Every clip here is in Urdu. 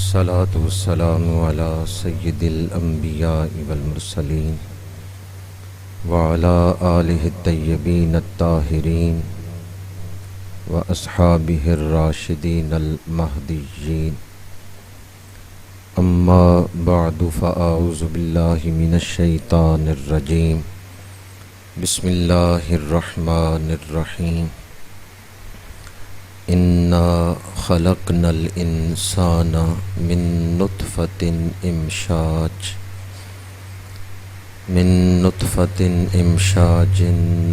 الصلاة والسلام على سيد الأنبياء والمرسلين وعلى آله الطيبين الطاهرين وأصحابه الراشدين المهديين. أما بعد فأعوذ بالله من الشيطان الرجيم. بسم الله الرحمن الرحيم. إنا خلقنا الإنسان من نطفة إمشاج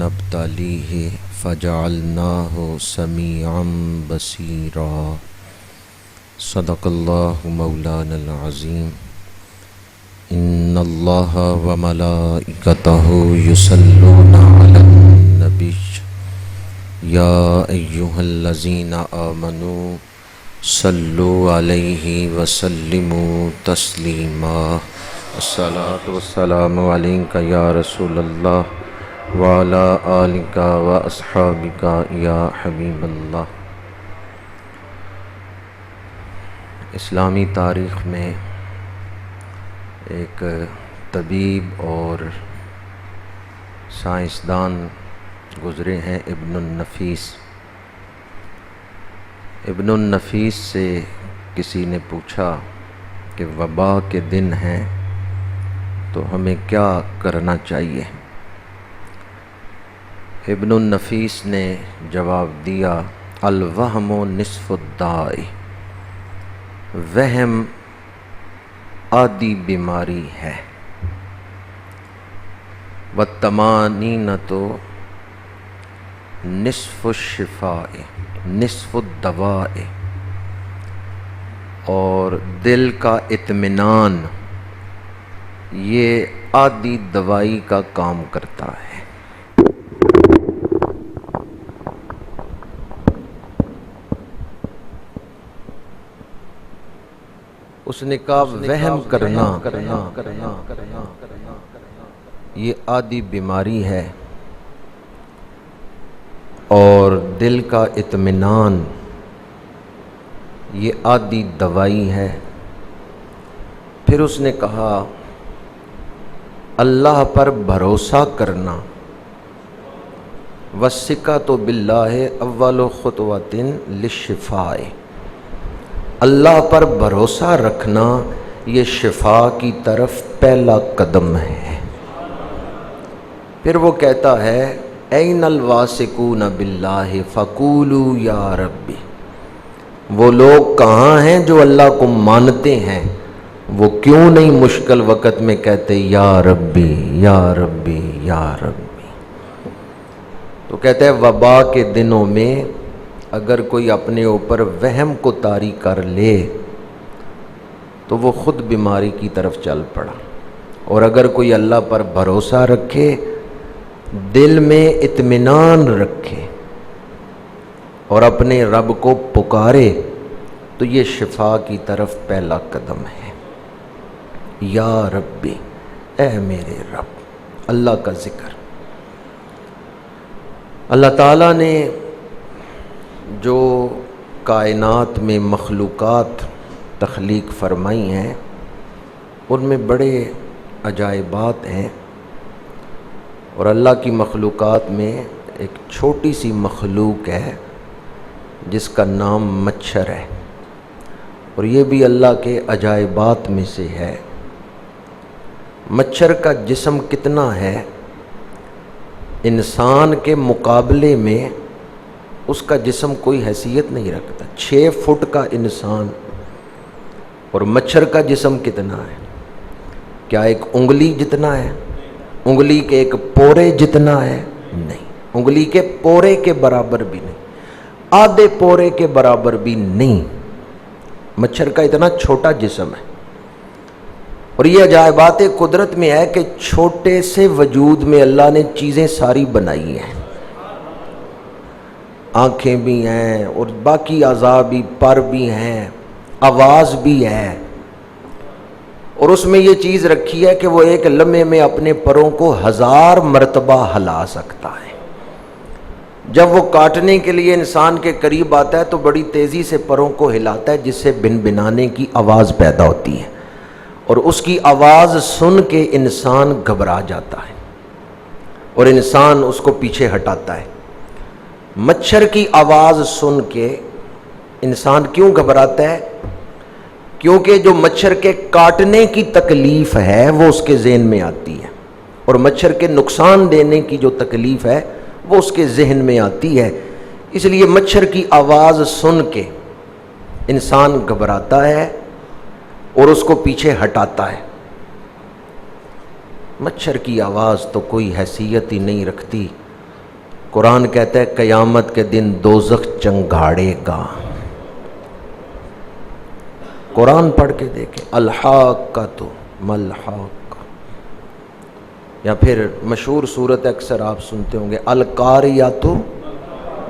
نبتليه فجعلناه سميعا بصيرا. صدق الله مولانا العظيم. إن الله وملائكته يصلون على النبي يا أيها الذين آمنوا صلوا عليه وسلموا تسليما. الصلاة والسلام عليك يا رسول الله وعلى آلك وأصحابك يا حبيب الله. اسلامی تاریخ میں ایک طبیب اور سائنسدان گزرے ہیں، ابن النفیس. ابن النفیس سے کسی نے پوچھا کہ وبا کے دن ہیں تو ہمیں کیا کرنا چاہیے؟ ابن النفیس نے جواب دیا، الوہم نصف الداء، وہم آدھی بیماری ہے، والطمانینۃ نصف الشفاء نصف الدواء، اور دل کا اطمینان یہ آدھی دوائی کا کام کرتا ہے. اس نے کہا وہم کرنا یہ آدھی بیماری ہے اور دل کا اطمینان یہ آدھی دوائی ہے. پھر اس نے کہا اللہ پر بھروسہ کرنا، والثقۃ باللہ اول خطوۃ للشفاء، اللہ پر بھروسہ رکھنا یہ شفا کی طرف پہلا قدم ہے. پھر وہ کہتا ہے این الواثقون باللہ فقولوا یا ربی، وہ لوگ کہاں ہیں جو اللہ کو مانتے ہیں، وہ کیوں نہیں مشکل وقت میں کہتے یا ربی یا ربی یا ربی. تو کہتے ہیں وبا کے دنوں میں اگر کوئی اپنے اوپر وہم کو طاری کر لے تو وہ خود بیماری کی طرف چل پڑا، اور اگر کوئی اللہ پر بھروسہ رکھے، دل میں اطمینان رکھے اور اپنے رب کو پکارے تو یہ شفا کی طرف پہلا قدم ہے. یا ربی، اے میرے رب. اللہ کا ذکر. اللہ تعالیٰ نے جو کائنات میں مخلوقات تخلیق فرمائی ہیں ان میں بڑے عجائبات ہیں، اور اللہ کی مخلوقات میں ایک چھوٹی سی مخلوق ہے جس کا نام مچھر ہے، اور یہ بھی اللہ کے عجائبات میں سے ہے. مچھر کا جسم کتنا ہے، انسان کے مقابلے میں اس کا جسم کوئی حیثیت نہیں رکھتا. 6 فٹ کا انسان، اور مچھر کا جسم کتنا ہے؟ کیا ایک انگلی جتنا ہے؟ انگلی کے ایک پورے جتنا ہے؟ نہیں، انگلی کے پورے کے برابر بھی نہیں، آدھے پورے کے برابر بھی نہیں. مچھر کا اتنا چھوٹا جسم ہے. اور یہ عجائبات قدرت میں ہے کہ چھوٹے سے وجود میں اللہ نے چیزیں ساری بنائی ہیں. آنکھیں بھی ہیں اور باقی اعضاء بھی، پر بھی ہیں، آواز بھی ہے، اور اس میں یہ چیز رکھی ہے کہ وہ ایک لمحے میں اپنے پروں کو 1000 مرتبہ ہلا سکتا ہے. جب وہ کاٹنے کے لیے انسان کے قریب آتا ہے تو بڑی تیزی سے پروں کو ہلاتا ہے، جس سے بنبنانے کی آواز پیدا ہوتی ہے، اور اس کی آواز سن کے انسان گھبرا جاتا ہے اور انسان اس کو پیچھے ہٹاتا ہے۔ مچھر کی آواز سن کے انسان کیوں گھبراتا ہے؟ کیونکہ جو مچھر کے کاٹنے کی تکلیف ہے وہ اس کے ذہن میں آتی ہے، اور مچھر کے نقصان دینے کی جو تکلیف ہے وہ اس کے ذہن میں آتی ہے، اس لیے مچھر کی آواز سن کے انسان گھبراتا ہے اور اس کو پیچھے ہٹاتا ہے۔ مچھر کی آواز تو کوئی حیثیت ہی نہیں رکھتی۔ قرآن کہتا ہے قیامت کے دن دوزخ چنگاڑے گا۔ قرآن پڑھ کے دیکھیں، الحاقۃ ملحاقۃ، یا پھر مشہور صورت اکثر آپ سنتے ہوں گے القاریۃ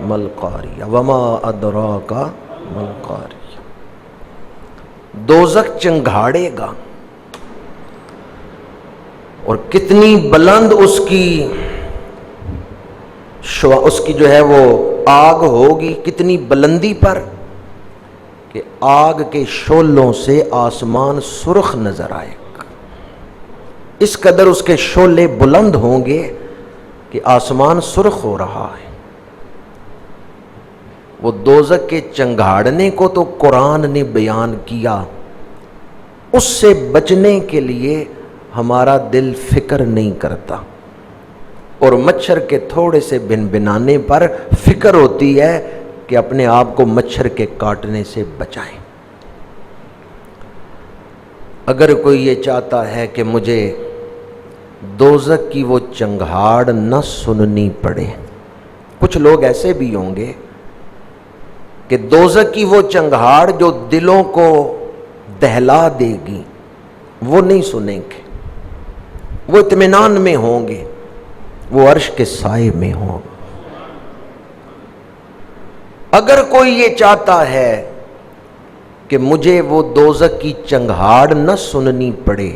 ملقاریہ وما ادراک ملقاریہ۔ دوزخ چنگاڑے گا، اور کتنی بلند اس کی جو ہے وہ آگ ہوگی، کتنی بلندی پر کہ آگ کے شعلوں سے آسمان سرخ نظر آئے گا۔ اس قدر اس کے شعلے بلند ہوں گے کہ آسمان سرخ ہو رہا ہے۔ وہ دوزخ کے چنگاڑنے کو تو قرآن نے بیان کیا، اس سے بچنے کے لیے ہمارا دل فکر نہیں کرتا، اور مچھر کے تھوڑے سے بنبنانے پر فکر ہوتی ہے کہ اپنے آپ کو مچھر کے کاٹنے سے بچائیں۔ اگر کوئی یہ چاہتا ہے کہ مجھے دوزخ کی وہ چنگھاڑ نہ سننی پڑے، کچھ لوگ ایسے بھی ہوں گے کہ دوزخ کی وہ چنگھاڑ جو دلوں کو دہلا دے گی وہ نہیں سنیں گے، وہ اطمینان میں ہوں گے، وہ عرش کے سائے میں ہوں۔ اگر کوئی یہ چاہتا ہے کہ مجھے وہ دوزخ کی چنگھاڑ نہ سننی پڑے،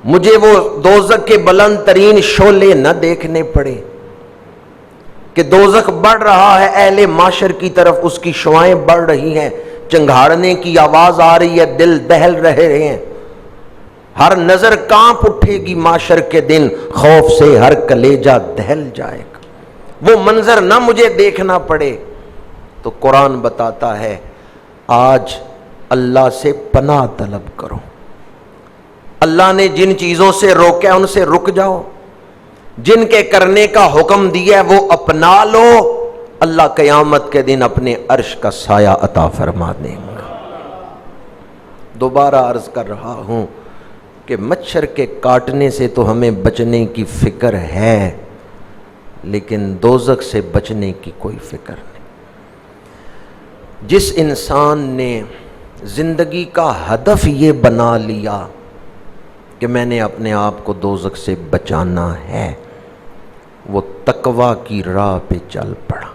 مجھے وہ دوزخ کے بلند ترین شعلے نہ دیکھنے پڑے کہ دوزخ بڑھ رہا ہے، اہل معاشر کی طرف اس کی شعائیں بڑھ رہی ہیں، چنگھاڑنے کی آواز آ رہی ہے، دل دہل رہے ہیں، ہر نظر کانپ اٹھے گی معاشر کے دن، خوف سے ہر کلیجہ دہل جائے گا، وہ منظر نہ مجھے دیکھنا پڑے، تو قرآن بتاتا ہے آج اللہ سے پناہ طلب کرو۔ اللہ نے جن چیزوں سے روکا ہے ان سے رک جاؤ، جن کے کرنے کا حکم دیا ہے وہ اپنا لو، اللہ قیامت کے دن اپنے عرش کا سایہ عطا فرما دیں گا۔ دوبارہ عرض کر رہا ہوں کہ مچھر کے کاٹنے سے تو ہمیں بچنے کی فکر ہے، لیکن دوزخ سے بچنے کی کوئی فکر نہیں۔ جس انسان نے زندگی کا ہدف یہ بنا لیا کہ میں نے اپنے آپ کو دوزخ سے بچانا ہے، وہ تقوی کی راہ پہ چل پڑا۔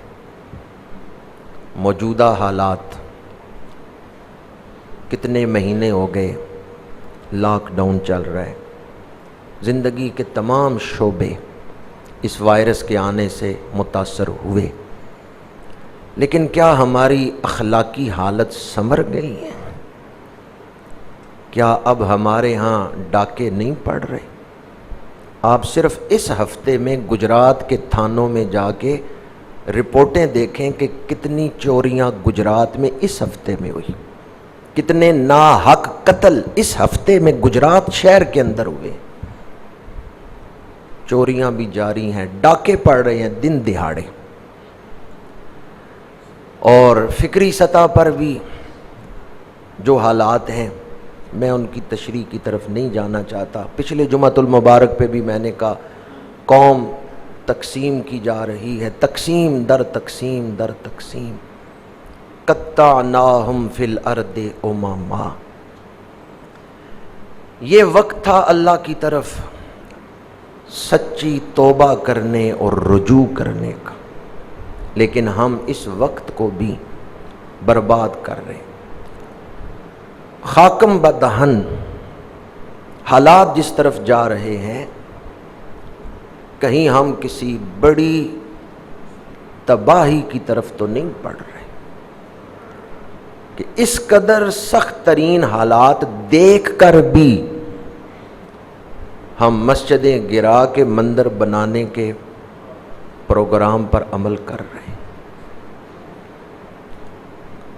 موجودہ حالات، کتنے مہینے ہو گئے لاک ڈاؤن چل رہا ہے، زندگی کے تمام شعبے اس وائرس کے آنے سے متاثر ہوئے، لیکن کیا ہماری اخلاقی حالت سنور گئی ہے؟ کیا اب ہمارے ہاں ڈاکے نہیں پڑ رہے؟ آپ صرف اس ہفتے میں گجرات کے تھانوں میں جا کے رپورٹیں دیکھیں کہ کتنی چوریاں گجرات میں اس ہفتے میں ہوئی، کتنے ناحق قتل اس ہفتے میں گجرات شہر کے اندر ہوئے۔ چوریاں بھی جاری ہیں، ڈاکے پڑ رہے ہیں دن دہاڑے، اور فکری سطح پر بھی جو حالات ہیں میں ان کی تشریح کی طرف نہیں جانا چاہتا۔ پچھلے جمعۃ المبارک پہ بھی میں نے کہا قوم تقسیم کی جا رہی ہے، تقسیم در تقسیم در تقسیم، قطعناہم فی الارض امما۔ یہ وقت تھا اللہ کی طرف سچی توبہ کرنے اور رجوع کرنے کا، لیکن ہم اس وقت کو بھی برباد کر رہے ہیں۔ خاکم بدہن حالات جس طرف جا رہے ہیں، کہیں ہم کسی بڑی تباہی کی طرف تو نہیں بڑھ رہے کہ اس قدر سخت ترین حالات دیکھ کر بھی ہم مسجدیں گرا کے مندر بنانے کے پروگرام پر عمل کر رہے ہیں۔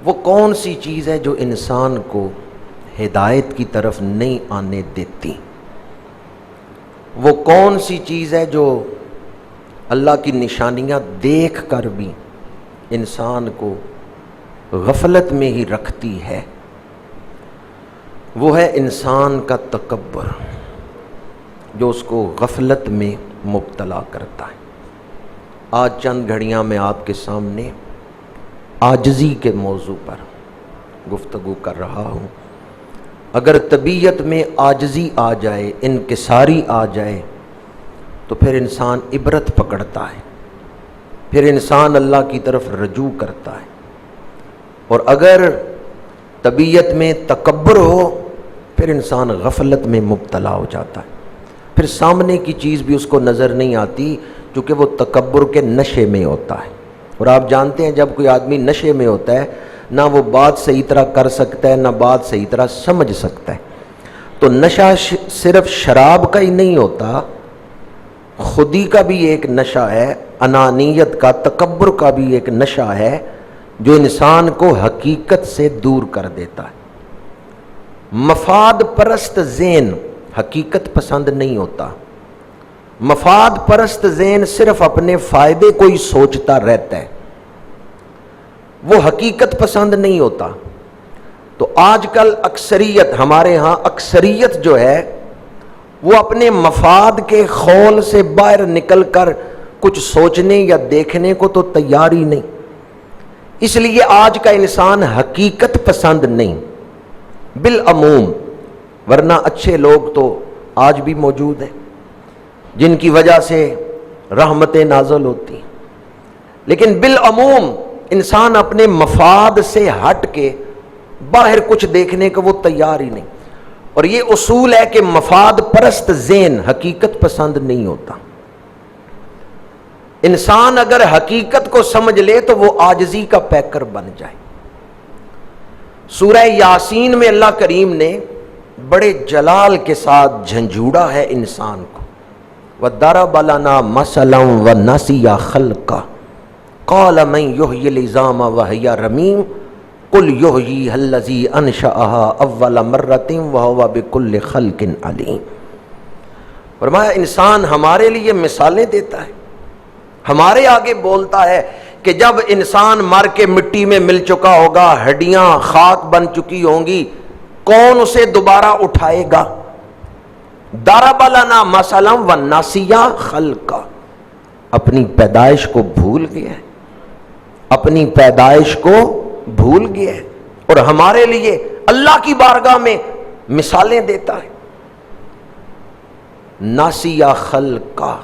وہ کون سی چیز ہے جو انسان کو ہدایت کی طرف نہیں آنے دیتی؟ وہ کون سی چیز ہے جو اللہ کی نشانیاں دیکھ کر بھی انسان کو غفلت میں ہی رکھتی ہے؟ وہ ہے انسان کا تکبر، جو اس کو غفلت میں مبتلا کرتا ہے۔ آج چند گھڑیاں میں آپ کے سامنے عاجزی کے موضوع پر گفتگو کر رہا ہوں۔ اگر طبیعت میں عاجزی آ جائے، انکساری آ جائے، تو پھر انسان عبرت پکڑتا ہے، پھر انسان اللہ کی طرف رجوع کرتا ہے۔ اور اگر طبیعت میں تکبر ہو، پھر انسان غفلت میں مبتلا ہو جاتا ہے، پھر سامنے کی چیز بھی اس کو نظر نہیں آتی، کیونکہ وہ تکبر کے نشے میں ہوتا ہے۔ اور آپ جانتے ہیں جب کوئی آدمی نشے میں ہوتا ہے، نہ وہ بات صحیح طرح کر سکتا ہے، نہ بات صحیح طرح سمجھ سکتا ہے۔ تو نشہ صرف شراب کا ہی نہیں ہوتا، خودی کا بھی ایک نشہ ہے، انانیت کا، تکبر کا بھی ایک نشہ ہے، جو انسان کو حقیقت سے دور کر دیتا ہے۔ مفاد پرست ذہن حقیقت پسند نہیں ہوتا، مفاد پرست ذہن صرف اپنے فائدے کو ہی سوچتا رہتا ہے، وہ حقیقت پسند نہیں ہوتا۔ تو آج کل اکثریت، ہمارے ہاں اکثریت جو ہے وہ اپنے مفاد کے خول سے باہر نکل کر کچھ سوچنے یا دیکھنے کو تو تیار ہی نہیں۔ اس لیے آج کا انسان حقیقت پسند نہیں بالعموم، ورنہ اچھے لوگ تو آج بھی موجود ہیں جن کی وجہ سے رحمتیں نازل ہوتی ہیں، لیکن بالعموم انسان اپنے مفاد سے ہٹ کے باہر کچھ دیکھنے کو وہ تیار ہی نہیں۔ اور یہ اصول ہے کہ مفاد پرست ذہن حقیقت پسند نہیں ہوتا۔ انسان اگر حقیقت کو سمجھ لے تو وہ عاجزی کا پیکر بن جائے۔ سورہ یاسین میں اللہ کریم نے بڑے جلال کے ساتھ جھنجھوڑا ہے انسان کو۔ وَضَرَبَ لَنَا مَثَلًا وَنَسِيَ خَلْقَهُ قَالَ مَن يُحْيِي الْعِظَامَ وَهِيَ رَمِيمٌ قُلْ يُحْيِيهَا الَّذِي أَنشَأَهَا أَوَّلَ مَرَّةٍ وَهُوَ بِكُلِّ خَلْقٍ عَلِيمٌ۔ فرمایا انسان ہمارے لیے مثالیں دیتا ہے، ہمارے آگے بولتا ہے کہ جب انسان مر کے مٹی میں مل چکا ہوگا، ہڈیاں خاک بن چکی ہوں گی، کون اسے دوبارہ اٹھائے گا؟ ضرب لنا مثلا ونسی خلقہ، اپنی پیدائش کو بھول گیا ہے، اپنی پیدائش کو بھول گیا ہے، اور ہمارے لیے اللہ کی بارگاہ میں مثالیں دیتا ہے۔ ناسیہ خلقہ،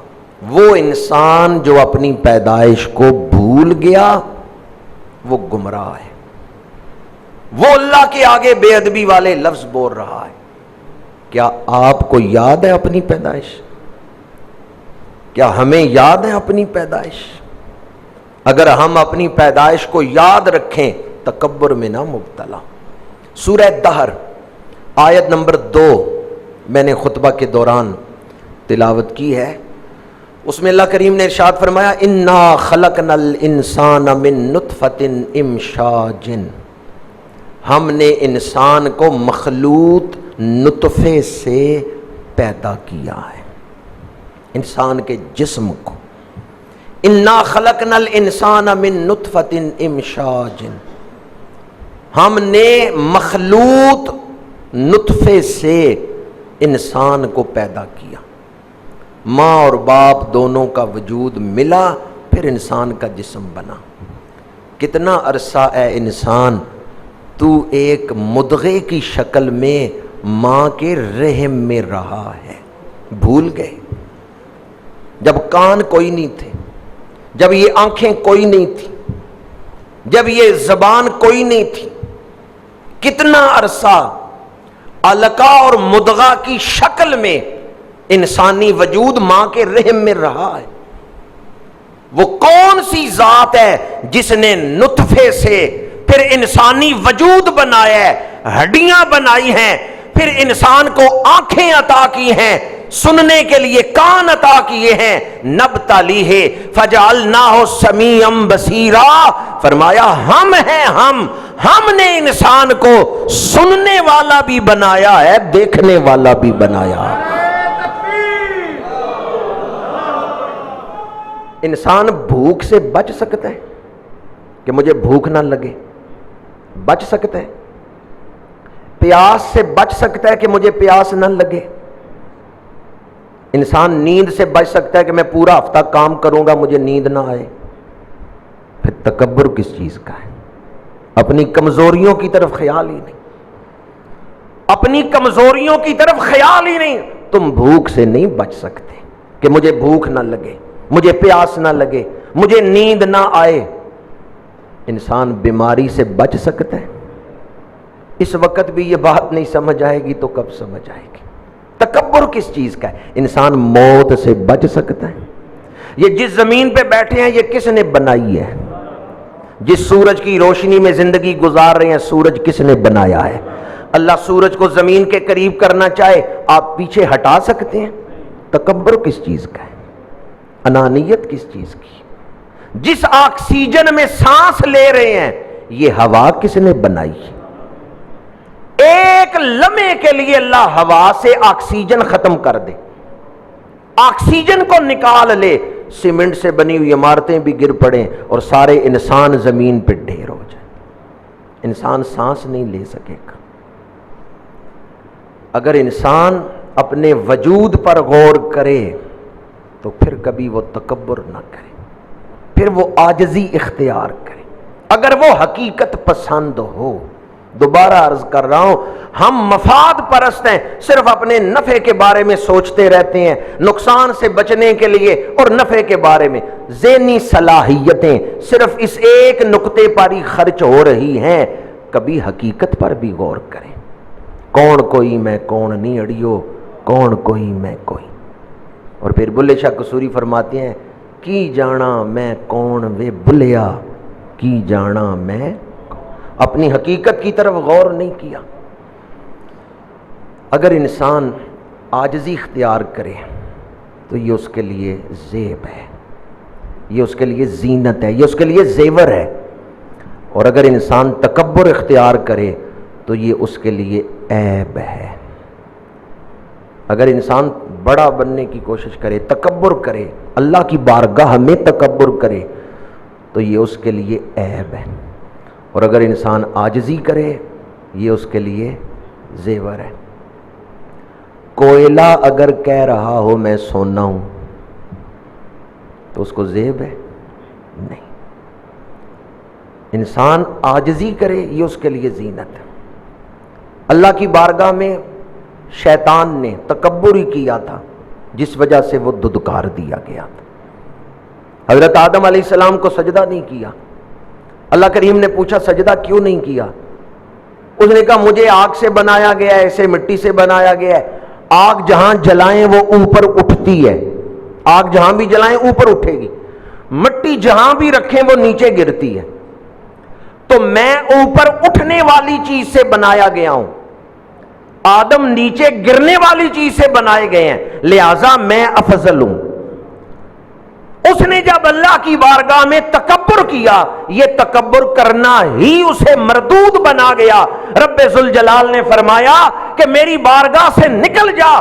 وہ انسان جو اپنی پیدائش کو بھول گیا وہ گمراہ ہے، وہ اللہ کے آگے بے ادبی والے لفظ بول رہا ہے۔ کیا آپ کو یاد ہے اپنی پیدائش؟ کیا ہمیں یاد ہے اپنی پیدائش؟ اگر ہم اپنی پیدائش کو یاد رکھیں تکبر میں نہ مبتلا۔ سورہ دہر آیت نمبر 2 میں نے خطبہ کے دوران تلاوت کی ہے، اس میں اللہ کریم نے ارشاد فرمایا انا خلقنا الانسان من نطفۃ امشاج، ہم نے انسان کو مخلوط نطفے سے پیدا کیا ہے، انسان کے جسم کو۔ انا خلقنا الانسان من نطفۃ امشاج، ہم نے مخلوط نطفے سے انسان کو پیدا کیا، ماں اور باپ دونوں کا وجود ملا پھر انسان کا جسم بنا۔ کتنا عرصہ اے انسان تو ایک مدغے کی شکل میں ماں کے رحم میں رہا ہے، بھول گئے؟ جب کان کوئی نہیں تھے، جب یہ آنکھیں کوئی نہیں تھی، جب یہ زبان کوئی نہیں تھی، کتنا عرصہ علقہ اور مدغہ کی شکل میں انسانی وجود ماں کے رحم میں رہا ہے۔ وہ کون سی ذات ہے جس نے نطفے سے پھر انسانی وجود بنایا ہے، ہڈیاں بنائی ہیں، پھر انسان کو آنکھیں عطا کی ہیں، سننے کے لیے کان عطا کیے ہیں، نبتلیہ فجعلناہ سمیعا بصیرا، فرمایا ہم ہیں، ہم نے انسان کو سننے والا بھی بنایا ہے، دیکھنے والا بھی بنایا ہے۔ انسان بھوک سے بچ سکتا ہے کہ مجھے بھوک نہ لگے؟ بچ سکتا ہے۔ پیاس سے بچ سکتا ہے کہ مجھے پیاس نہ لگے؟ انسان نیند سے بچ سکتا ہے کہ میں پورا ہفتہ کام کروں گا مجھے نیند نہ آئے؟ پھر تکبر کس چیز کا ہے؟ اپنی کمزوریوں کی طرف خیال ہی نہیں، اپنی کمزوریوں کی طرف خیال ہی نہیں۔ تم بھوک سے نہیں بچ سکتے کہ مجھے بھوک نہ لگے، مجھے پیاس نہ لگے، مجھے نیند نہ آئے۔ انسان بیماری سے بچ سکتا ہے؟ اس وقت بھی یہ بات نہیں سمجھ آئے گی تو کب سمجھ آئے گی؟ تکبر کس چیز کا ہے؟ انسان موت سے بچ سکتا ہے؟ یہ جس زمین پہ بیٹھے ہیں یہ کس نے بنائی ہے؟ جس سورج کی روشنی میں زندگی گزار رہے ہیں سورج کس نے بنایا ہے؟ اللہ سورج کو زمین کے قریب کرنا چاہے آپ پیچھے ہٹا سکتے ہیں؟ تکبر کس چیز کا ہے؟ انانیت کس چیز کی؟ جس آکسیجن میں سانس لے رہے ہیں یہ ہوا کس نے بنائی؟ ایک لمحے کے لیے اللہ ہوا سے آکسیجن ختم کر دے، آکسیجن کو نکال لے، سیمنٹ سے بنی ہوئی عمارتیں بھی گر پڑیں اور سارے انسان زمین پہ ڈھیر ہو جائیں، انسان سانس نہیں لے سکے گا۔ اگر انسان اپنے وجود پر غور کرے تو پھر کبھی وہ تکبر نہ کرے، پھر وہ عاجزی اختیار کرے، اگر وہ حقیقت پسند ہو۔ دوبارہ عرض کر رہا ہوں، ہم مفاد پرست ہیں، صرف اپنے نفع کے بارے میں سوچتے رہتے ہیں، نقصان سے بچنے کے لیے اور نفع کے بارے میں ذہنی صلاحیتیں صرف اس ایک نقطے پر ہی خرچ ہو رہی ہیں۔ کبھی حقیقت پر بھی غور کریں، کون کوئی میں کون نہیں اڑیو، کون کوئی میں کوئی۔ اور پھر بلے شاہ قصوری فرماتے ہیں کی جانا میں کون وے بلیا، کی جانا میں، اپنی حقیقت کی طرف غور نہیں کیا۔ اگر انسان عاجزی اختیار کرے تو یہ اس کے لیے زیب ہے، یہ اس کے لیے زینت ہے، یہ اس کے لیے زیور ہے، اور اگر انسان تکبر اختیار کرے تو یہ اس کے لیے عیب ہے۔ اگر انسان بڑا بننے کی کوشش کرے، تکبر کرے، اللہ کی بارگاہ میں تکبر کرے تو یہ اس کے لیے عیب ہے، اور اگر انسان عاجزی کرے یہ اس کے لیے زیور ہے۔ کوئلہ اگر کہہ رہا ہو میں سونا ہوں تو اس کو زیب ہے؟ نہیں۔ انسان عاجزی کرے یہ اس کے لیے زینت ہے۔ اللہ کی بارگاہ میں شیطان نے تکبر ہی کیا تھا جس وجہ سے وہ دھتکار دیا گیا تھا۔ حضرت آدم علیہ السلام کو سجدہ نہیں کیا، اللہ کریم نے پوچھا سجدہ کیوں نہیں کیا؟ اس نے کہا مجھے آگ سے بنایا گیا ہے، اسے مٹی سے بنایا گیا ہے، آگ جہاں جلائیں وہ اوپر اٹھتی ہے، آگ جہاں بھی جلائیں اوپر اٹھے گی، مٹی جہاں بھی رکھیں وہ نیچے گرتی ہے، تو میں اوپر اٹھنے والی چیز سے بنایا گیا ہوں، آدم نیچے گرنے والی چیز سے بنائے گئے ہیں، لہذا میں افضل ہوں۔ اس نے جب اللہ کی بارگاہ میں تکبر کیا، یہ تکبر کرنا ہی اسے مردود بنا گیا۔ رب ذوالجلال نے فرمایا کہ میری بارگاہ سے نکل جا،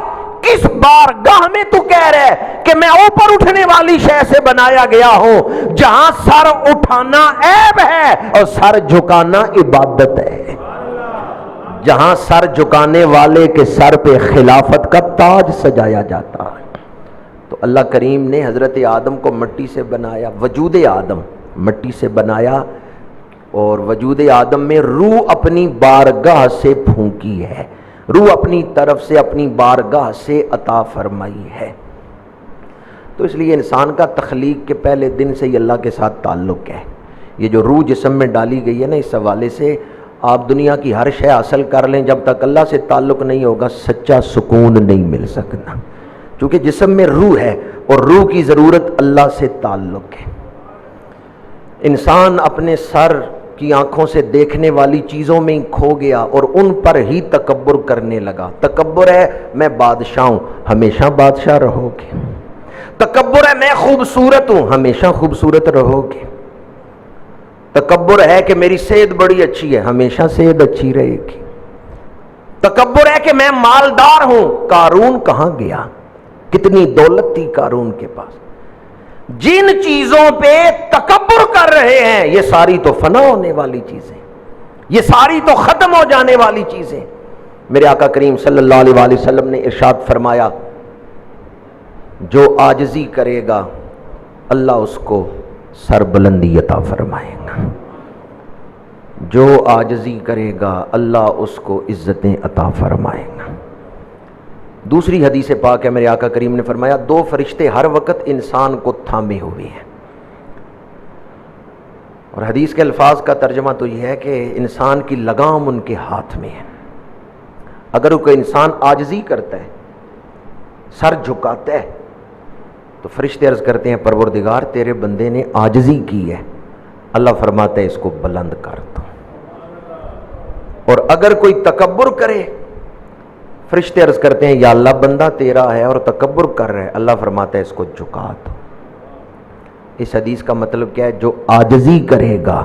کس بارگاہ میں تو کہہ رہے کہ میں اوپر اٹھنے والی شے سے بنایا گیا ہوں، جہاں سر اٹھانا عیب ہے اور سر جھکانا عبادت ہے، جہاں سر جھکانے والے کے سر پہ خلافت کا تاج سجایا جاتا ہے۔ تو اللہ کریم نے حضرت آدم کو مٹی سے بنایا، وجود آدم مٹی سے بنایا، اور وجود آدم میں روح اپنی بارگاہ سے پھونکی ہے، روح اپنی طرف سے اپنی بارگاہ سے عطا فرمائی ہے۔ تو اس لیے انسان کا تخلیق کے پہلے دن سے ہی اللہ کے ساتھ تعلق ہے۔ یہ جو روح جسم میں ڈالی گئی ہے نا، اس حوالے سے آپ دنیا کی ہر شے حاصل کر لیں، جب تک اللہ سے تعلق نہیں ہوگا سچا سکون نہیں مل سکتا، چونکہ جسم میں روح ہے اور روح کی ضرورت اللہ سے تعلق ہے۔ انسان اپنے سر کی آنکھوں سے دیکھنے والی چیزوں میں ہی کھو گیا اور ان پر ہی تکبر کرنے لگا. تکبر ہے میں بادشاہ ہوں، ہمیشہ بادشاہ رہو گے. تکبر ہے میں خوبصورت ہوں، ہمیشہ خوبصورت رہو گے. تکبر ہے کہ میری صحت بڑی اچھی ہے، ہمیشہ صحت اچھی رہے گی. تکبر ہے کہ میں مالدار ہوں. قارون کہاں گیا؟ کتنی دولت تھی قارون کے پاس. جن چیزوں پہ تکبر کر رہے ہیں یہ ساری تو فنا ہونے والی چیزیں، یہ ساری تو ختم ہو جانے والی چیزیں. میرے آقا کریم صلی اللہ علیہ وآلہ وسلم نے ارشاد فرمایا جو عاجزی کرے گا اللہ اس کو سربلندی عطا فرمائے گا. جو عاجزی کرے گا اللہ اس کو عزتیں عطا فرمائے گا. دوسری حدیث پاک ہے، میرے آقا کریم نے فرمایا دو فرشتے ہر وقت انسان کو تھامے ہوئے ہیں. اور حدیث کے الفاظ کا ترجمہ تو یہ ہے کہ انسان کی لگام ان کے ہاتھ میں ہے. اگر کوئی انسان عاجزی کرتا ہے، سر جھکاتا ہے، تو فرشتے عرض کرتے ہیں پروردگار تیرے بندے نے عاجزی کی ہے، اللہ فرماتا ہے اس کو بلند کر دو. اور اگر کوئی تکبر کرے، فرشتے عرض کرتے ہیں یا اللہ بندہ تیرا ہے اور تکبر کر رہا ہے، اللہ فرماتا ہے اس کو جھکا دو. اس حدیث کا مطلب کیا ہے؟ جو عاجزی کرے گا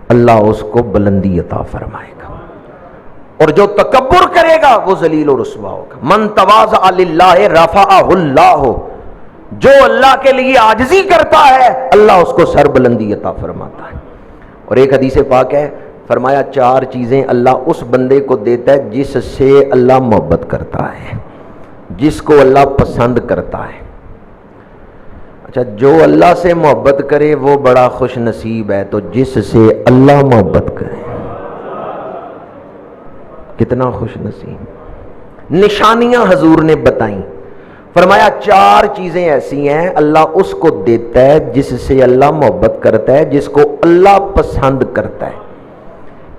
اللہ اس کو بلندی عطا فرمائے گا، اور جو تکبر کرے گا وہ ذلیل و رسوا ہوگا. من تواضع للہ رفعہ اللہ، جو اللہ کے لیے عاجزی کرتا ہے اللہ اس کو سر بلندی عطا فرماتا ہے. اور ایک حدیث پاک ہے، فرمایا چار چیزیں اللہ اس بندے کو دیتا ہے جس سے اللہ محبت کرتا ہے، جس کو اللہ پسند کرتا ہے. اچھا، جو اللہ سے محبت کرے وہ بڑا خوش نصیب ہے، تو جس سے اللہ محبت کرے کتنا خوش نصیب. نشانیاں حضور نے بتائیں، فرمایا چار چیزیں ایسی ہیں اللہ اس کو دیتا ہے جس سے اللہ محبت کرتا ہے، جس کو اللہ پسند کرتا ہے.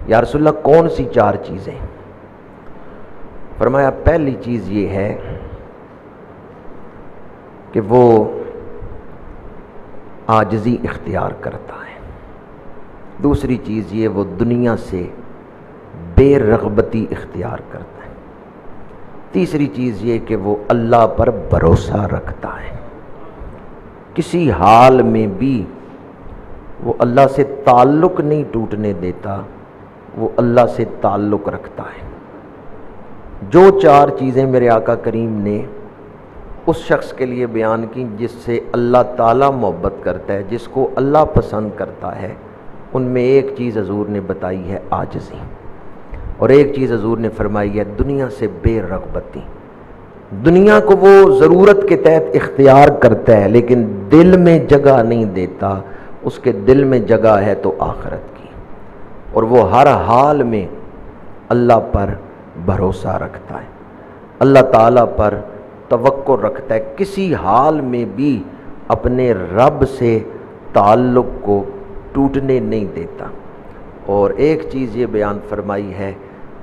یا رسول اللہ کون سی چار چیزیں؟ فرمایا پہلی چیز یہ ہے کہ وہ عاجزی اختیار کرتا ہے. دوسری چیز یہ وہ دنیا سے بے رغبتی اختیار کرتا ہے. تیسری چیز یہ کہ وہ اللہ پر بھروسہ رکھتا ہے، کسی حال میں بھی وہ اللہ سے تعلق نہیں ٹوٹنے دیتا، وہ اللہ سے تعلق رکھتا ہے. جو چار چیزیں میرے آقا کریم نے اس شخص کے لیے بیان کی جس سے اللہ تعالیٰ محبت کرتا ہے، جس کو اللہ پسند کرتا ہے، ان میں ایک چیز حضور نے بتائی ہے عاجزی، اور ایک چیز حضور نے فرمائی ہے دنیا سے بے رغبتی. دنیا کو وہ ضرورت کے تحت اختیار کرتا ہے لیکن دل میں جگہ نہیں دیتا. اس کے دل میں جگہ ہے تو آخرت کی، اور وہ ہر حال میں اللہ پر بھروسہ رکھتا ہے، اللہ تعالیٰ پر توقع رکھتا ہے، کسی حال میں بھی اپنے رب سے تعلق کو ٹوٹنے نہیں دیتا. اور ایک چیز یہ بیان فرمائی ہے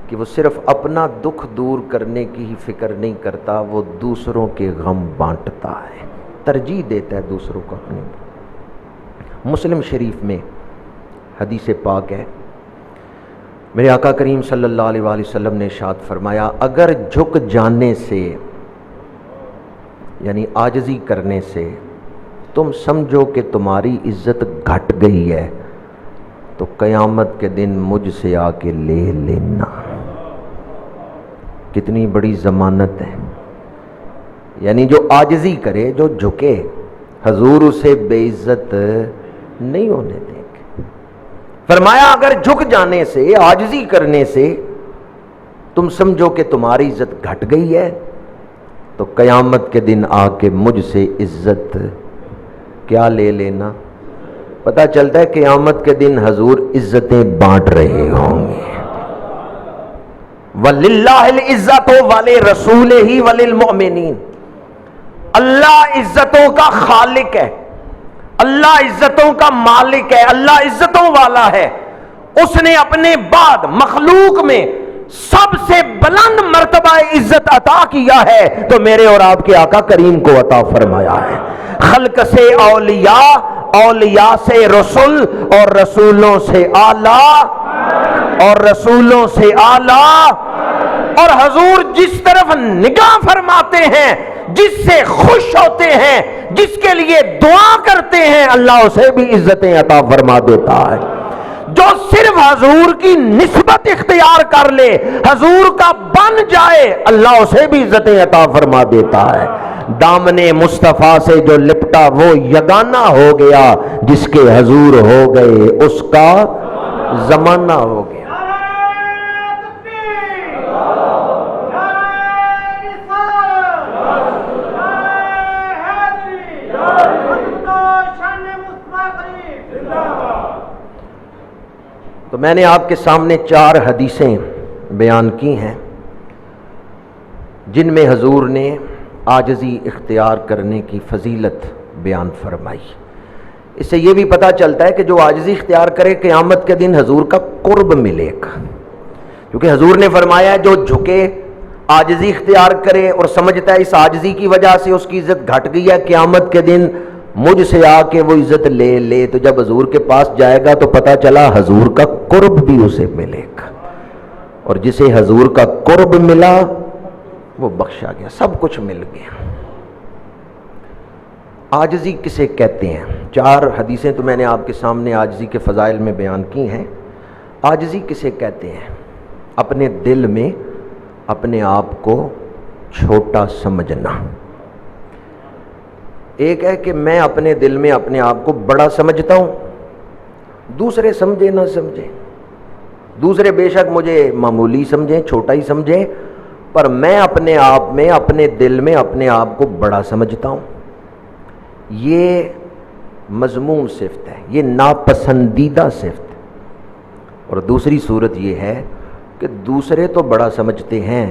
کہ وہ صرف اپنا دکھ دور کرنے کی ہی فکر نہیں کرتا، وہ دوسروں کے غم بانٹتا ہے، ترجیح دیتا ہے دوسروں کو اپنے. مسلم شریف میں حدیث پاک ہے، میرے آقا کریم صلی اللہ علیہ وآلہ وسلم نے ارشاد فرمایا اگر جھک جانے سے یعنی عاجزی کرنے سے تم سمجھو کہ تمہاری عزت گھٹ گئی ہے تو قیامت کے دن مجھ سے آ کے لے لینا. کتنی بڑی ضمانت ہے. یعنی جو عاجزی کرے، جو جھکے، حضور اسے بے عزت نہیں ہونے دیں گے. فرمایا اگر جھک جانے سے، عاجزی کرنے سے تم سمجھو کہ تمہاری عزت گھٹ گئی ہے تو قیامت کے دن آ کے مجھ سے عزت کیا لے لینا. پتہ چلتا ہے قیامت کے دن حضور عزتیں بانٹ رہے ہوں گے. وَلِلَّهِ الْعِزَّةُ وَلِرَسُولِهِ وَلِلْمُؤْمِنِينَ. اللہ عزتوں کا خالق ہے، اللہ عزتوں کا مالک ہے، اللہ عزتوں والا ہے. اس نے اپنے بعد مخلوق میں سب سے بلند مرتبہ عزت عطا کیا ہے تو میرے اور آپ کے آقا کریم کو عطا فرمایا ہے. خلق سے اولیاء، اولیاء سے رسول، اور رسولوں سے اعلیٰ، اور رسولوں سے اعلیٰ. اور حضور جس طرف نگاہ فرماتے ہیں، جس سے خوش ہوتے ہیں، جس کے لیے دعا کرتے ہیں، اللہ اسے بھی عزتیں عطا فرما دیتا ہے. جو صرف حضور کی نسبت اختیار کر لے، حضور کا بن جائے، اللہ اسے بھی عزتیں عطا فرما دیتا ہے. دامن مصطفیٰ سے جو لپٹا وہ یگانہ ہو گیا، جس کے حضور ہو گئے اس کا زمانہ ہو گیا. تو میں نے آپ کے سامنے 4 حدیثیں بیان کی ہیں جن میں حضور نے عاجزی اختیار کرنے کی فضیلت بیان فرمائی. اس سے یہ بھی پتہ چلتا ہے کہ جو عاجزی اختیار کرے قیامت کے دن حضور کا قرب ملے گا، کیونکہ حضور نے فرمایا جو جھکے، عاجزی اختیار کرے اور سمجھتا ہے اس عاجزی کی وجہ سے اس کی عزت گھٹ گئی ہے، قیامت کے دن مجھ سے آ کے وہ عزت لے لے. تو جب حضور کے پاس جائے گا تو پتہ چلا حضور کا قرب بھی اسے ملے گا، اور جسے حضور کا قرب ملا وہ بخشا گیا، سب کچھ مل گیا. عاجزی کسے کہتے ہیں؟ 4 حدیثیں تو میں نے آپ کے سامنے عاجزی کے فضائل میں بیان کی ہیں. عاجزی کسے کہتے ہیں؟ اپنے دل میں اپنے آپ کو چھوٹا سمجھنا. ایک ہے کہ میں اپنے دل میں اپنے آپ کو بڑا سمجھتا ہوں، دوسرے سمجھے نہ سمجھے، دوسرے بے شک مجھے معمولی سمجھیں، چھوٹا ہی سمجھیں، پر میں اپنے آپ میں اپنے دل میں اپنے آپ کو بڑا سمجھتا ہوں. یہ مذموم صفت ہے، یہ ناپسندیدہ صفت ہے. اور دوسری صورت یہ ہے کہ دوسرے تو بڑا سمجھتے ہیں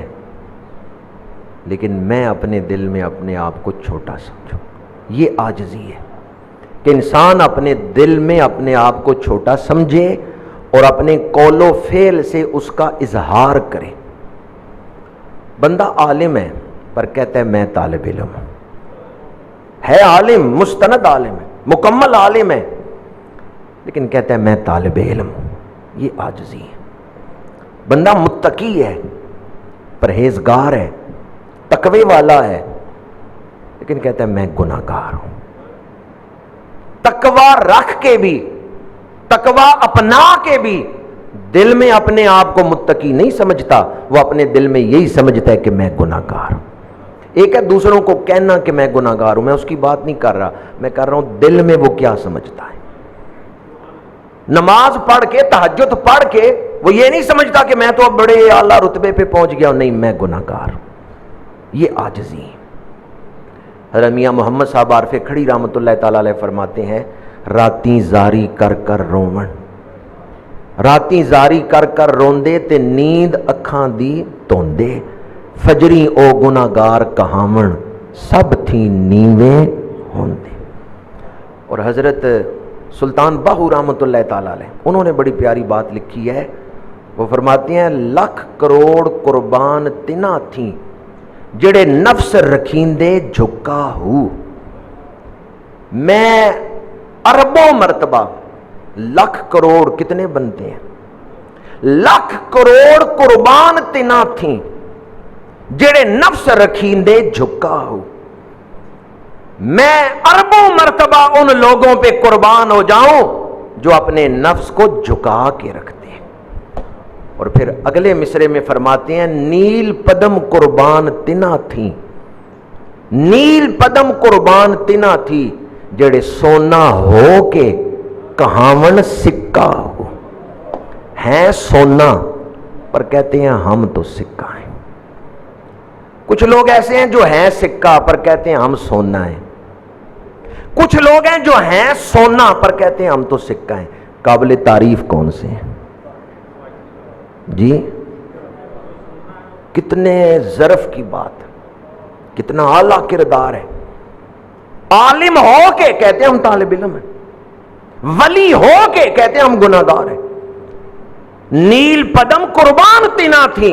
لیکن میں اپنے دل میں اپنے آپ کو چھوٹا سمجھوں. یہ عاجزی ہے کہ انسان اپنے دل میں اپنے آپ کو چھوٹا سمجھے اور اپنے قول و فعل سے اس کا اظہار کرے. بندہ عالم ہے پر کہتا ہے میں طالب علم ہوں، ہے عالم، مستند عالم ہے، مکمل عالم ہے، لیکن کہتا ہے میں طالب علم ہوں. یہ عاجزی ہے. بندہ متقی ہے، پرہیزگار ہے، تقوی والا ہے، لیکن کہتا ہے میں گناہگار ہوں. تقوی رکھ کے بھی، تقوی اپنا کے بھی دل میں اپنے آپ کو متقی نہیں سمجھتا، وہ اپنے دل میں یہی سمجھتا ہے کہ میں گناہگار ہوں. ایک ہے دوسروں کو کہنا کہ میں گناہگار ہوں، میں اس کی بات نہیں کر رہا، میں کر رہا ہوں دل میں وہ کیا سمجھتا ہے. نماز پڑھ کے، تہجد پڑھ کے وہ یہ نہیں سمجھتا کہ میں تو اب بڑے اعلیٰ رتبے پہ پہنچ گیا ہوں، نہیں میں گناہگار ہوں. یہ عاجزی ہے. حضرت میاں محمد صاحب عارف کھڑی رحمۃ اللہ تعالی علیہ فرماتے ہیں راتیں زاری کر کر رومن، راتیں زاری کر کر روندے تے نیند اکھاں دی توندے، فجری او گناہگار کہاون سب تھی نیویں ہوندے. اور حضرت سلطان باہو رحمۃ اللہ تعالی علیہ انہوں نے بڑی پیاری بات لکھی ہے. وہ فرماتے ہیں 1,00,000 کروڑ قربان تنا تھیں جڑے نفس رکھیندے جھکا ہو، میں اربوں مرتبہ 1,00,000 کروڑ کتنے بنتے ہیں؟ 1,00,000 کروڑ قربان تنا تھیں جڑے نفس رکھیندے جھکا ہو، میں اربوں مرتبہ ان لوگوں پہ قربان ہو جاؤں جو اپنے نفس کو جھکا کے رکھتے ہیں. اور پھر اگلے مصرے میں فرماتے ہیں نیل پدم قربان تنا تھی، نیل پدم قربان تنا تھی جڑے سونا ہو کے کہاون سکہ ہو. ہیں سونا پر کہتے ہیں ہم تو سکہ ہیں. کچھ لوگ ایسے ہیں جو ہیں سکہ پر کہتے ہیں ہم سونا ہیں. کچھ لوگ ہیں جو ہیں سونا پر کہتے ہیں ہم تو سکہ ہیں. قابل تعریف کون سے ہیں جی؟ کتنے ظرف کی بات، کتنا اعلیٰ کردار ہے. عالم ہو کے کہتے ہیں ہم طالب علم ہیں، ولی ہو کے کہتے ہیں ہم گناہگار ہیں. ਨੀਲ ਪਦਮ ਕੁਰਬਾਨ ਤਿਨਾ ਥੀ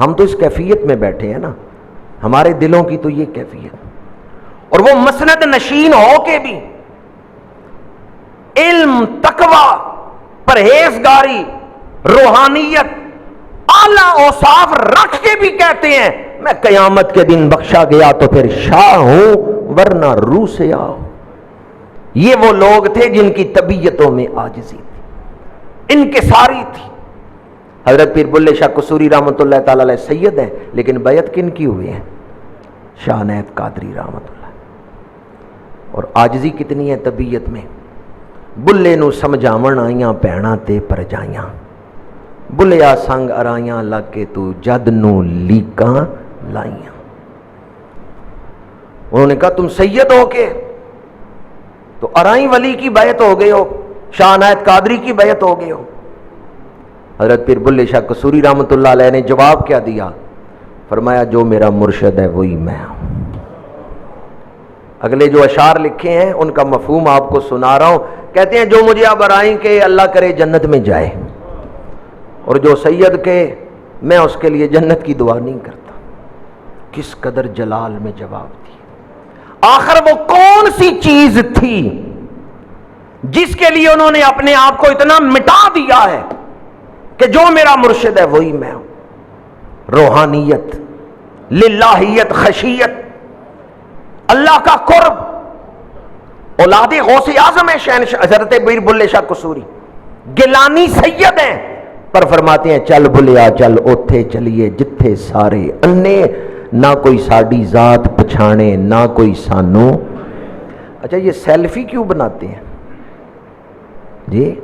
ہم تو اس کیفیت میں بیٹھے ہیں نا، ہمارے دلوں کی تو یہ کیفیت، اور وہ مسند نشین ہو کے بھی علم، تقوی، پرہیزگاری، روحانیت، اعلیٰ اوصاف رکھ کے بھی کہتے ہیں میں قیامت کے دن بخشا گیا تو پھر شاہ ہوں ورنہ روح سے آؤ۔ یہ وہ لوگ تھے جن کی طبیعتوں میں عاجزی تھی، انکساری تھی۔ حضرت پیر بلے شاہ قصوری رحمۃ اللہ تعالی علیہ سید ہیں، لیکن بیعت کن کی ہوئی ہے؟ شاہ عنایت قادری رحمۃ اللہ۔ اور عاجزی کتنی ہے طبیعت میں۔ بلے نو سمجھاون آئیاں پیڑاں تے پرجائیاں، بلیا سنگ ارائیاں لگ کے تو جد نو لیکاں لائیاں۔ انہوں نے کہا تم سید ہو کے تو ارائیں ولی کی بیعت ہو گئے ہو، شاہ عنایت قادری کی بیعت ہو گئے ہو۔ حضرت پیر بلے شاہ قصوری رحمۃ اللہ علیہ نے جواب کیا دیا؟ فرمایا جو میرا مرشد ہے وہی میں ہوں۔ اگلے جو اشعار لکھے ہیں ان کا مفہوم آپ کو سنا رہا ہوں۔ کہتے ہیں جو مجھے اب ارائیں کہ اللہ کرے جنت میں جائے، اور جو سید کے میں اس کے لیے جنت کی دعا نہیں کرتا۔ کس قدر جلال میں جواب دیا۔ آخر وہ کون سی چیز تھی جس کے لیے انہوں نے اپنے آپ کو اتنا مٹا دیا ہے کہ جو میرا مرشد ہے وہی میں ہوں؟ روحانیت، للہیت، خشیت، اللہ کا قرب۔ اولاد غوث اعظم ہے شہنشاہ حضرت پیر بلے شاہ قصوری، گیلانی سید ہیں، پر فرماتے ہیں چل بلیا چل اوتھے چلیے جتھے سارے انے، نہ کوئی ساڈی ذات پچھانے نہ کوئی سانو۔ اچھا یہ سیلفی کیوں بناتے ہیں جی؟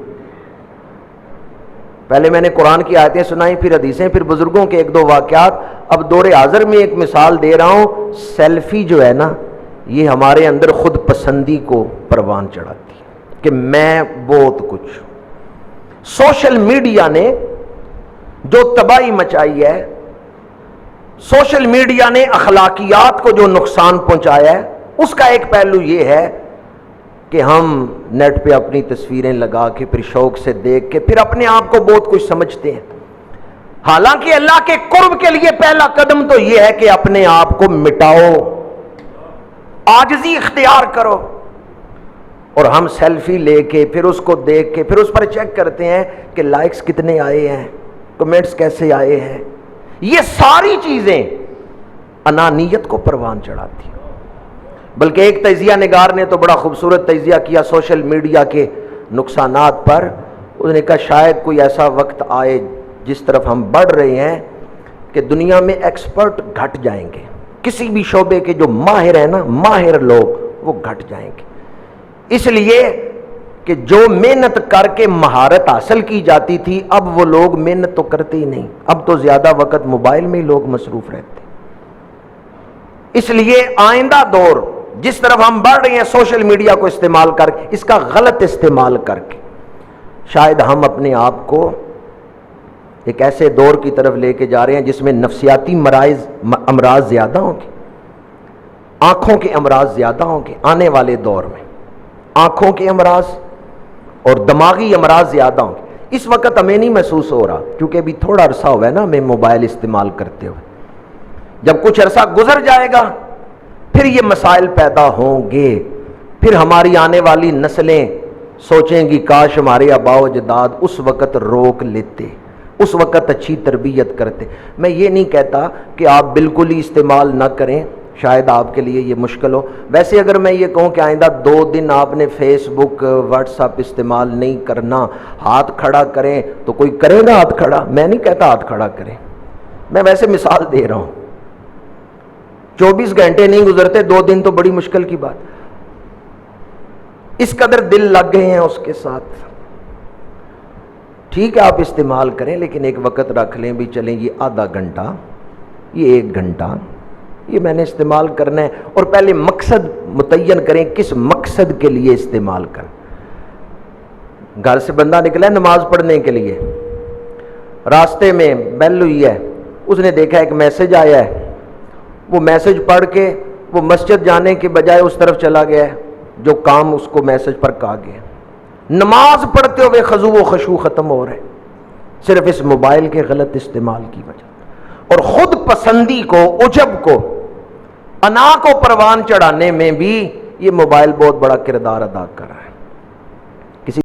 پہلے میں نے قرآن کی آیتیں سنائی، پھر حدیثیں، پھر بزرگوں کے ایک دو واقعات۔ اب دور حاضر میں ایک مثال دے رہا ہوں۔ سیلفی جو ہے نا، یہ ہمارے اندر خود پسندی کو پروان چڑھاتی ہے کہ میں بہت کچھ۔ سوشل میڈیا نے جو تباہی مچائی ہے، سوشل میڈیا نے اخلاقیات کو جو نقصان پہنچایا ہے، اس کا ایک پہلو یہ ہے کہ ہم نیٹ پہ اپنی تصویریں لگا کے پھر شوق سے دیکھ کے پھر اپنے آپ کو بہت کچھ سمجھتے ہیں۔ حالانکہ اللہ کے قرب کے لیے پہلا قدم تو یہ ہے کہ اپنے آپ کو مٹاؤ، عاجزی اختیار کرو۔ اور ہم سیلفی لے کے پھر اس کو دیکھ کے پھر اس پر چیک کرتے ہیں کہ لائکس کتنے آئے ہیں، کمنٹس کیسے آئے ہیں۔ یہ ساری چیزیں انانیت کو پروان چڑھاتی ہیں۔ بلکہ ایک تجزیہ نگار نے تو بڑا خوبصورت تجزیہ کیا سوشل میڈیا کے نقصانات پر۔ اس نے کہا شاید کوئی ایسا وقت آئے جس طرف ہم بڑھ رہے ہیں کہ دنیا میں ایکسپرٹ گھٹ جائیں گے، کسی بھی شعبے کے جو ماہر ہیں نا، ماہر لوگ، وہ گھٹ جائیں گے۔ اس لیے کہ جو محنت کر کے مہارت حاصل کی جاتی تھی، اب وہ لوگ محنت تو کرتے ہی نہیں، اب تو زیادہ وقت موبائل میں ہی لوگ مصروف رہتے۔ اس لیے آئندہ دور جس طرف ہم بڑھ رہے ہیں سوشل میڈیا کو استعمال کر کے، اس کا غلط استعمال کر کے، شاید ہم اپنے آپ کو ایک ایسے دور کی طرف لے کے جا رہے ہیں جس میں نفسیاتی امراض زیادہ ہوں گے، آنکھوں کے امراض زیادہ ہوں گے آنے والے دور میں، آنکھوں کے امراض اور دماغی امراض زیادہ ہوں گے۔ اس وقت ہمیں نہیں محسوس ہو رہا کیونکہ ابھی تھوڑا عرصہ ہوا ہے نا ہمیں موبائل استعمال کرتے ہوئے۔ جب کچھ عرصہ گزر جائے گا پھر یہ مسائل پیدا ہوں گے، پھر ہماری آنے والی نسلیں سوچیں گی کاش ہمارے آباء و اجداد اس وقت روک لیتے، اس وقت اچھی تربیت کرتے۔ میں یہ نہیں کہتا کہ آپ بالکل ہی استعمال نہ کریں، شاید آپ کے لیے یہ مشکل ہو۔ ویسے اگر میں یہ کہوں کہ آئندہ 2 دن آپ نے فیس بک، واٹس ایپ استعمال نہیں کرنا، ہاتھ کھڑا کریں، تو کوئی کرے گا ہاتھ کھڑا؟ میں نہیں کہتا ہاتھ کھڑا کریں، میں ویسے مثال دے رہا ہوں۔ 24 گھنٹے نہیں گزرتے، 2 دن تو بڑی مشکل کی بات۔ اس قدر دل لگ گئے ہیں اس کے ساتھ۔ ٹھیک ہے آپ استعمال کریں، لیکن ایک وقت رکھ لیں بھی چلیں یہ آدھا گھنٹہ، یہ 1 گھنٹہ یہ میں نے استعمال کرنا ہے، اور پہلے مقصد متعین کریں کس مقصد کے لیے استعمال کریں۔ گھر سے بندہ نکلا ہے نماز پڑھنے کے لیے، راستے میں بیل ہوئی ہے، اس نے دیکھا ایک میسج آیا ہے، وہ میسج پڑھ کے وہ مسجد جانے کے بجائے اس طرف چلا گیا ہے جو کام اس کو میسج پر کہا گیا۔ نماز پڑھتے ہوئے خضوع و خشوع ختم ہو رہے صرف اس موبائل کے غلط استعمال کی وجہ۔ اور خود پسندی کو، عجب کو، انا کو پروان چڑھانے میں بھی یہ موبائل بہت بڑا کردار ادا کر رہا ہے۔